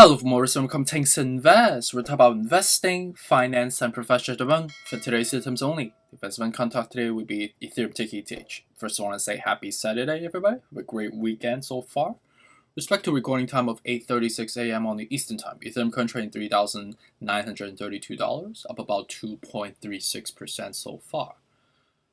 Hello, Morris, and welcome to Tanks Invest. We're talking about investing, finance, and professional development for today's systems only. The investment contact today will be Ethereum ticker ETH. First, I want to say happy Saturday, everybody. Have a great weekend so far. Respect to recording time of 8:36 a.m. on the Eastern Time. Ethereum current trading $3,932, up about 2.36% so far.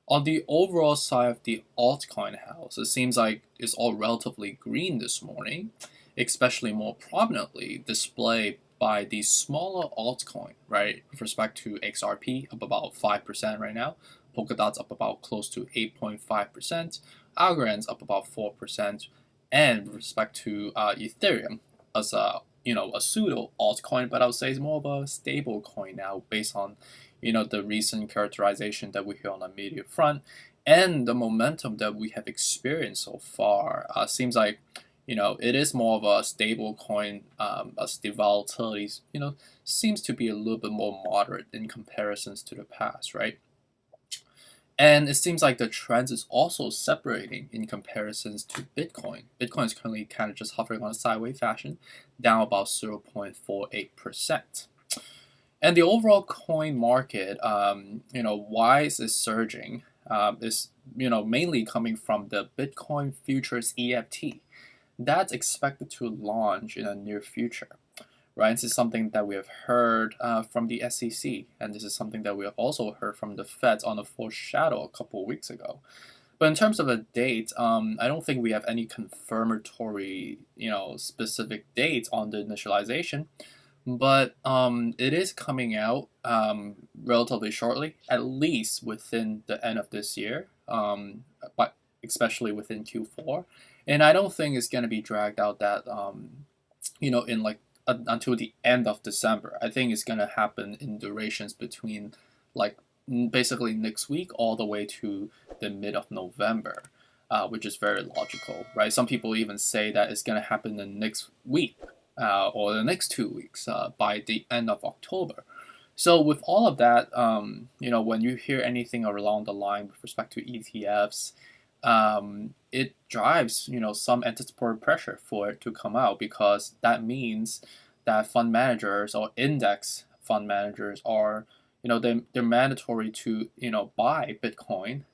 On the overall side of the altcoin house, it seems like it's all relatively green this morning, especially more prominently displayed by the smaller altcoin, right? With respect to XRP, up about 5% right now. Polkadot's up about close to 8.5%. Algorand's up about 4%. And with respect to Ethereum, as a pseudo altcoin, but I would say it's more of a stable coin now, based on the recent characterization that we hear on the media front and the momentum that we have experienced so far. Seems like it is more of a stable coin, as the volatility seems to be a little bit more moderate in comparisons to the past, right? And it seems like the trend is also separating in comparisons to Bitcoin. Bitcoin is currently kind of just hovering on a sideways fashion, down about 0.48%. And the overall coin market, why is it surging? Is mainly coming from the Bitcoin futures EFT. That's expected to launch in the near future, right? This is something that we have heard from the SEC, and this is something that we have also heard from the Feds on a foreshadow a couple of weeks ago. But in terms of a date, I don't think we have any confirmatory, specific dates on the initialization. But it is coming out relatively shortly, at least within the end of this year, but especially within Q4. And I don't think it's going to be dragged out that, in until the end of December. I think it's going to happen in durations between basically next week all the way to the mid of November, which is very logical, right? Some people even say that it's going to happen the next week. Or the next 2 weeks by the end of October. So with all of that, when you hear anything along the line with respect to ETFs, it drives some anticipatory pressure for it to come out, because that means that fund managers or index fund managers are they're mandatory to buy Bitcoin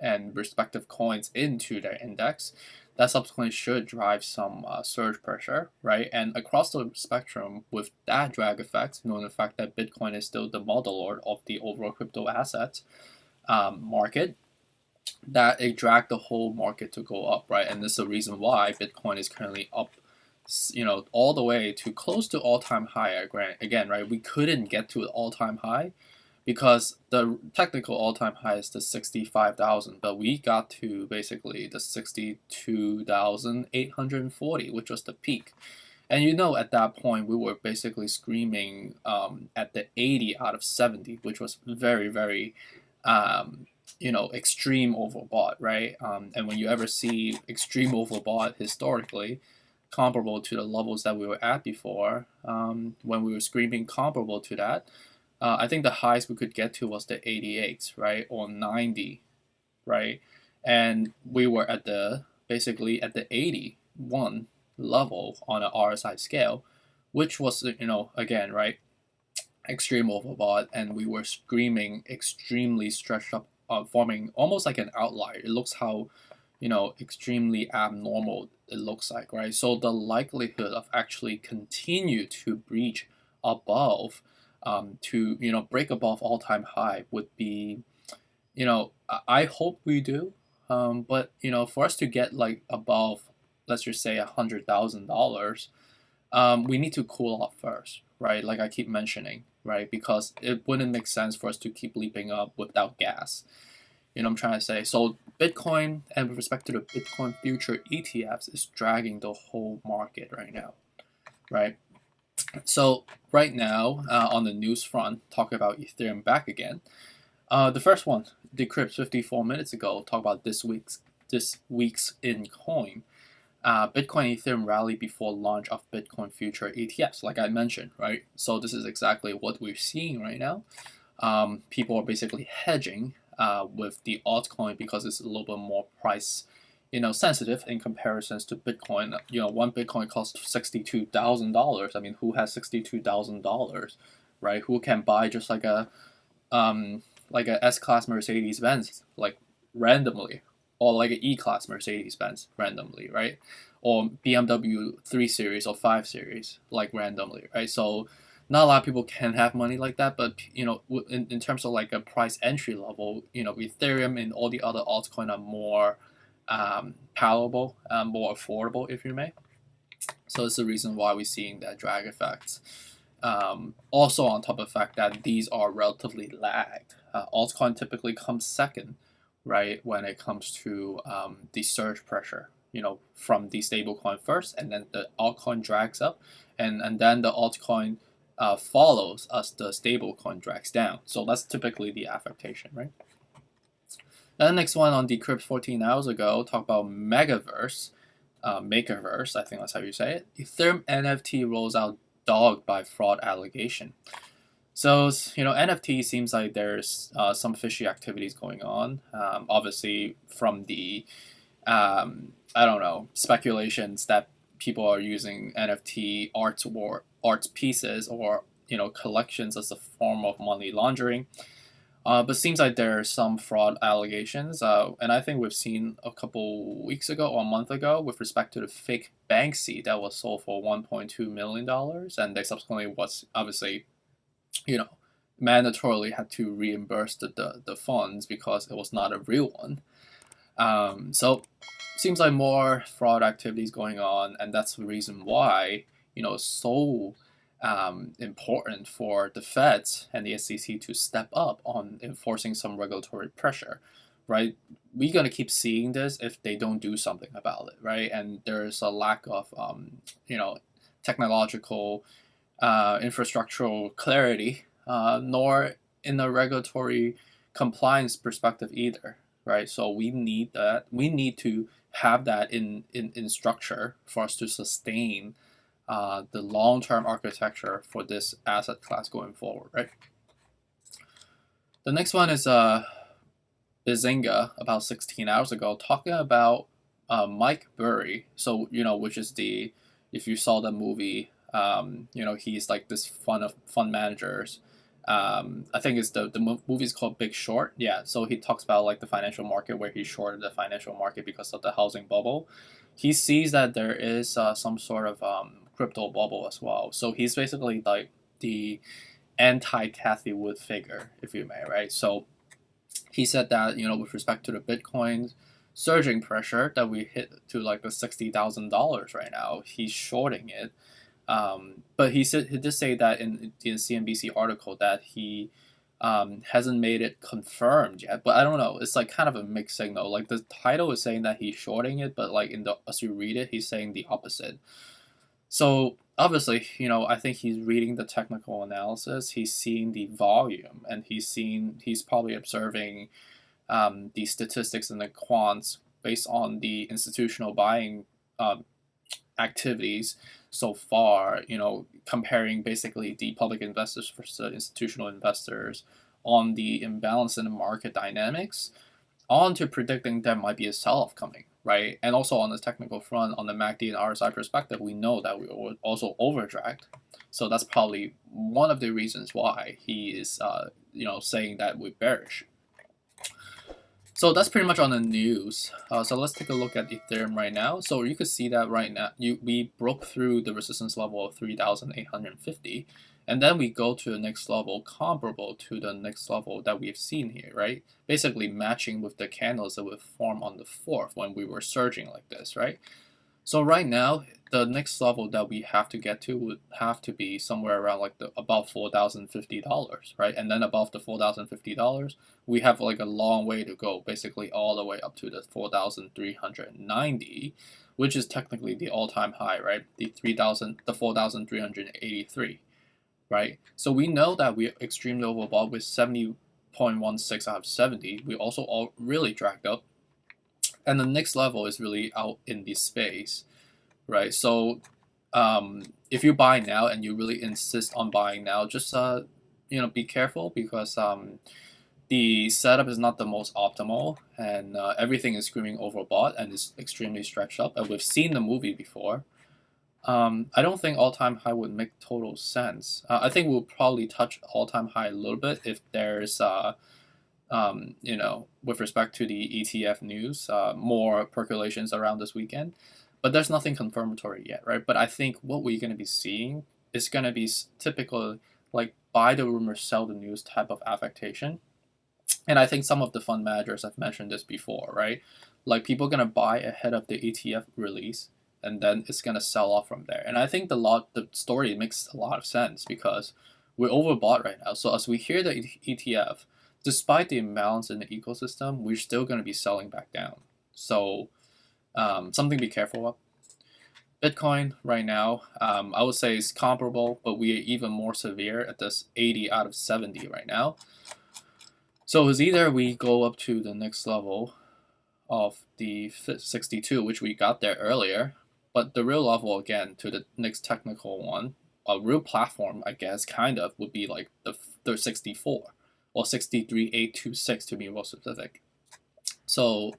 and respective coins into their index. That subsequently should drive some surge pressure, right? And across the spectrum, with that drag effect, the fact that Bitcoin is still the motherlord of the overall crypto asset market, that it dragged the whole market to go up, right? And this is the reason why Bitcoin is currently up, all the way to close to all-time high. Again, right? We couldn't get to an all-time high, because the technical all-time high is the 65,000, but we got to basically the 62,840, which was the peak. And at that point, we were basically screaming at the 80 out of 70, which was very, very, extreme overbought, right? And when you ever see extreme overbought historically, comparable to the levels that we were at before, when we were screaming comparable to that, I think the highest we could get to was the 88, right, or 90, right, and we were basically at the 81 level on an RSI scale, which was again, right, extreme overbought, and we were screaming extremely stretched up, forming almost like an outlier. It looks how extremely abnormal it looks like, right? So the likelihood of actually continue to breach above, to break above all-time high would be, I hope we do, but for us to get above, let's just say $100,000, we need to cool off first, right? Like I keep mentioning, right? Because it wouldn't make sense for us to keep leaping up without gas. I'm trying to say. So Bitcoin, and with respect to the Bitcoin future ETFs, is dragging the whole market right now, right? So right now, on the news front, talking about Ethereum back again. The first one, Decrypt 54 minutes ago, talk about this week's in coin. Bitcoin and Ethereum rally before launch of Bitcoin future ETFs, like I mentioned, right? So this is exactly what we're seeing right now. People are basically hedging with the altcoin, because it's a little bit more price sensitive in comparisons to Bitcoin. One Bitcoin costs $62,000. I mean, who has $62,000, right? Who can buy just like a S-Class Mercedes-Benz, like randomly, or like an E-Class Mercedes-Benz randomly, right? Or BMW 3 Series or 5 Series, like randomly, right? So not a lot of people can have money like that, but in terms of like a price entry level, Ethereum and all the other altcoins are more palatable, more affordable, if you may. So it's the reason why we're seeing that drag effect. Also, on top of the fact that these are relatively lagged, altcoin typically comes second, right, when it comes to the surge pressure. From the stablecoin first, and then the altcoin drags up, and then the altcoin follows as the stablecoin drags down. So that's typically the affectation, right? And the next one on Decrypt 14 hours ago talk about Megaverse, Makerverse, I think that's how you say it. Ethereum NFT rolls out dogged by fraud allegation. So NFT seems like there's some fishy activities going on. Obviously, from the speculations that people are using NFT art pieces or collections as a form of money laundering. But seems like there are some fraud allegations, and I think we've seen a couple weeks ago or a month ago with respect to the fake Banksy that was sold for $1.2 million, and they subsequently was obviously, mandatorily had to reimburse the funds because it was not a real one. So seems like more fraud activities going on, and that's the reason why so important for the Feds and the SEC to step up on enforcing some regulatory pressure, right? We're gonna keep seeing this if they don't do something about it, right? And there's a lack of technological infrastructural clarity, nor in a regulatory compliance perspective either, right? So we need that. We need to have that in structure for us to sustain the long-term architecture for this asset class going forward, right? The next one is Bazinga, about 16 hours ago, talking about Mike Burry. So, which is if you saw the movie, he's like this fund managers. I think it's the movie's called Big Short. Yeah, so he talks about like the financial market where he shorted the financial market because of the housing bubble. He sees that there is some sort of crypto bubble as well. So he's basically like the anti-Cathie Wood figure, if you may, right? So he said that with respect to the Bitcoin surging pressure that we hit to like the $60,000 right now, he's shorting it. But he did say that in the CNBC article that he hasn't made it confirmed yet. But I don't know. It's like kind of a mixed signal. Like the title is saying that he's shorting it, but like as you read it, he's saying the opposite. So obviously, I think he's reading the technical analysis. He's seeing the volume, and he's probably observing the statistics and the quants based on the institutional buying activities so far, comparing basically the public investors versus the institutional investors on the imbalance in the market dynamics, on to predicting there might be a sell-off coming, right? And also on the technical front, on the MACD and RSI perspective, we know that we were also overdragged. So that's probably one of the reasons why he is, saying that we're bearish. So that's pretty much on the news. So let's take a look at Ethereum right now. So you can see that right now we broke through the resistance level of 3,850, and then we go to the next level comparable to the next level that we've seen here, right? Basically matching with the candles that would form on the 4th when we were surging like this, right? So right now, the next level that we have to get to would have to be somewhere around like above $4,050, right? And then above the $4,050, we have like a long way to go, basically all the way up to the 4,390, which is technically the all-time high, right? The 4,383, right? So we know that we're extremely overbought with 70.16 out of 70. We also all really dragged up. And the next level is really out in this space, right? So if you buy now and you really insist on buying now, just be careful because the setup is not the most optimal, and everything is screaming overbought and is extremely stretched up. And we've seen the movie before. I don't think all-time high would make total sense. I think we'll probably touch all-time high a little bit if there's, with respect to the ETF news, more percolations around this weekend. But there's nothing confirmatory yet, right? But I think what we're going to be seeing is going to be typical, like buy the rumor, sell the news type of affectation. And I think some of the fund managers have mentioned this before, right? Like people are going to buy ahead of the ETF release, and then it's going to sell off from there. And I think the story makes a lot of sense because we're overbought right now. So as we hear the ETF, despite the amounts in the ecosystem, we're still going to be selling back down. So something to be careful of. Bitcoin right now, I would say is comparable, but we are even more severe at this 80 out of 70 right now. So it's either we go up to the next level of the 62, which we got there earlier, but the real level again to the next technical one, a real platform, I guess, kind of would be like the 64 or 63,826 to be more specific. So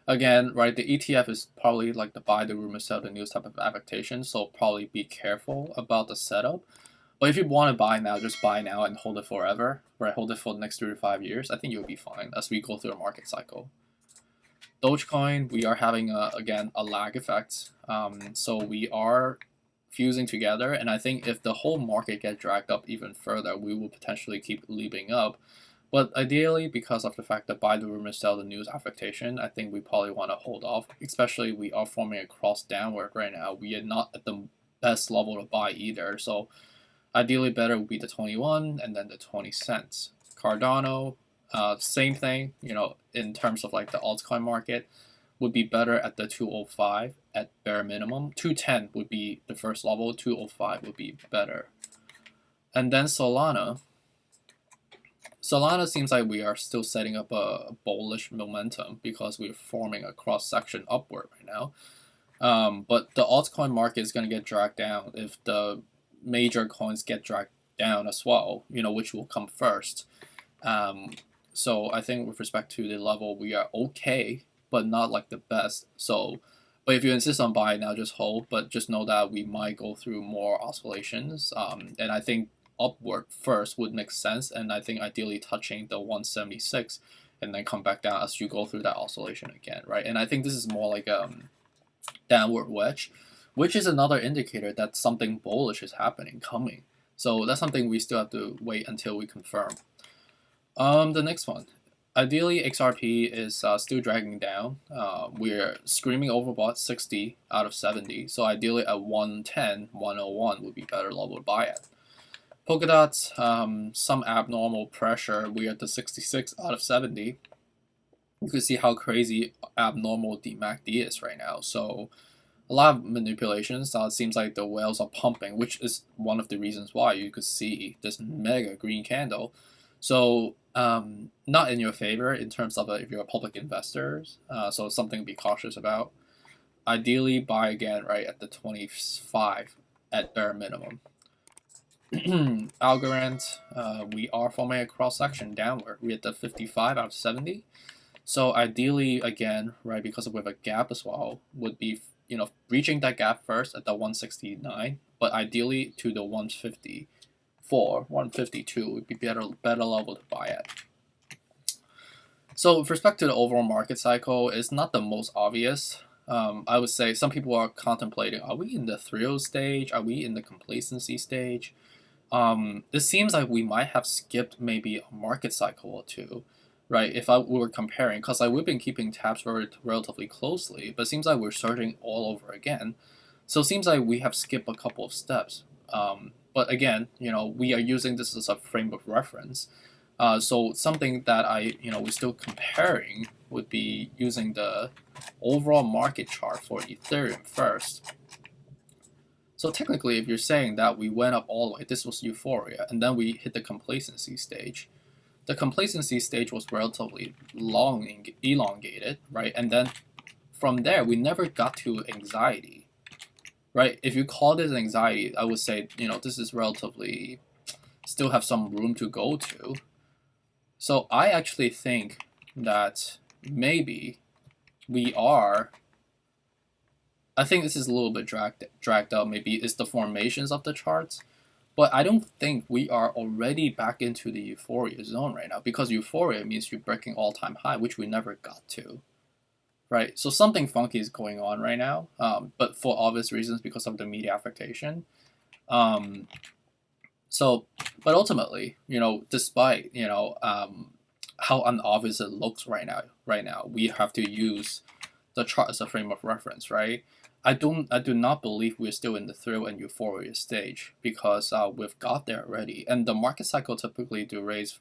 again, right, the ETF is probably like the buy the rumor, sell the news type of affectation, so probably be careful about the setup. But if you want to buy now, just buy now and hold it forever, right? Hold it for the next 3 to 5 years. I think you'll be fine as we go through a market cycle. Dogecoin, we are having again a lag effect. So we are fusing together, and I think if the whole market gets dragged up even further, we will potentially keep leaping up. But ideally, because of the fact that buy the rumor, sell the news affectation, I think we probably want to hold off. Especially we are forming a cross downward right now. We are not at the best level to buy either. So ideally better would be the 21 and then the 20 cents. Cardano, same thing, in terms of like the altcoin market, would be better at the 205 at bare minimum. 210 would be the first level, 205 would be better. And then Solana. Solana seems like we are still setting up a bullish momentum because we're forming a cross section upward right now. But the altcoin market is going to get dragged down if the major coins get dragged down as well, which will come first. So I think with respect to the level, we are okay, but not like the best. So, but if you insist on buying now, just hold. But just know that we might go through more oscillations. And I think upward first would make sense. And I think ideally touching the 176 and then come back down as you go through that oscillation again, right? And I think this is more like a downward wedge, which is another indicator that something bullish is coming. So that's something we still have to wait until we confirm. The next one. Ideally, XRP is still dragging down. We're screaming overbought 60 out of 70. So ideally at 110, 101 would be better level to buy at. Polkadot, some abnormal pressure. We're at the 66 out of 70. You can see how crazy abnormal the MACD is right now. So a lot of manipulations. It seems like the whales are pumping, which is one of the reasons why you could see this mega green candle. So not in your favor in terms of if you're a public investor. So something to be cautious about. Ideally, buy again right at the 25 at bare minimum. Algorand, we are forming a cross section downward. We're at the 55 out of 70. So ideally, again, right, because we have a gap as well, would be reaching that gap first at the 169, but ideally to the 154, 152 would be better level to buy at. So with respect to the overall market cycle, it's not the most obvious. I would say some people are contemplating, are we in the thrill stage? Are we in the complacency stage? It seems like we might have skipped maybe a market cycle or two, right? If we were comparing, because we've been keeping tabs relatively closely, but it seems like we're starting all over again. So it seems like we have skipped a couple of steps. But again, we are using this as a frame of reference. So something that we're still comparing would be using the overall market chart for Ethereum first. So technically, if you're saying that we went up all the way, this was euphoria, and then we hit the complacency stage. The complacency stage was relatively elongated, right? And then from there, we never got to anxiety, right? If you call this anxiety, I would say, this is relatively, still have some room to go to. So I actually think that maybe we are. I think this is a little bit dragged out. Maybe it's the formations of the charts, but I don't think we are already back into the euphoria zone right now, because euphoria means you're breaking all-time high, which we never got to, right? So something funky is going on right now, but for obvious reasons because of the media affectation. Um, so, but ultimately, despite how unobvious it looks right now, we have to use the chart as a frame of reference, right? I do not believe we're still in the thrill and euphoria stage, because we've got there already, and the market cycle typically do raise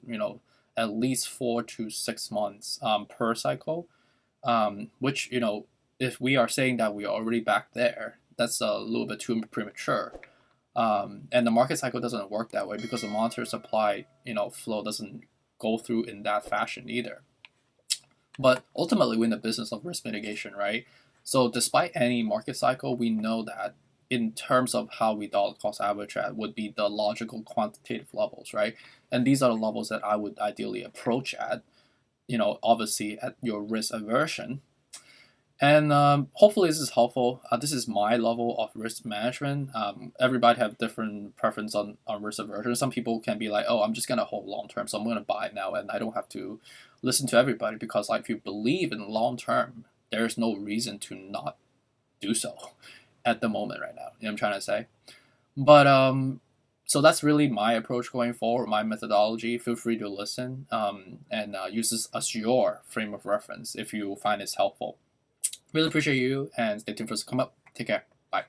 at least 4 to 6 months per cycle, which if we are saying that we are already back there, that's a little bit too premature. And the market cycle doesn't work that way, because the monetary supply flow doesn't go through in that fashion either. But ultimately, we're in the business of risk mitigation, right? So despite any market cycle, we know that in terms of how we dollar cost average at would be the logical quantitative levels, right? And these are the levels that I would ideally approach at, obviously at your risk aversion. And hopefully this is helpful. This is my level of risk management. Everybody have different preference on risk aversion. Some people can be like, oh, I'm just going to hold long term, so I'm going to buy now, and I don't have to listen to everybody, because like if you believe in long term, there's no reason to not do so at the moment right now. You know what I'm trying to say? But so that's really my approach going forward, my methodology. Feel free to listen and use this as your frame of reference if you find it's helpful. Really appreciate you, and stay tuned for us to come up. Take care. Bye.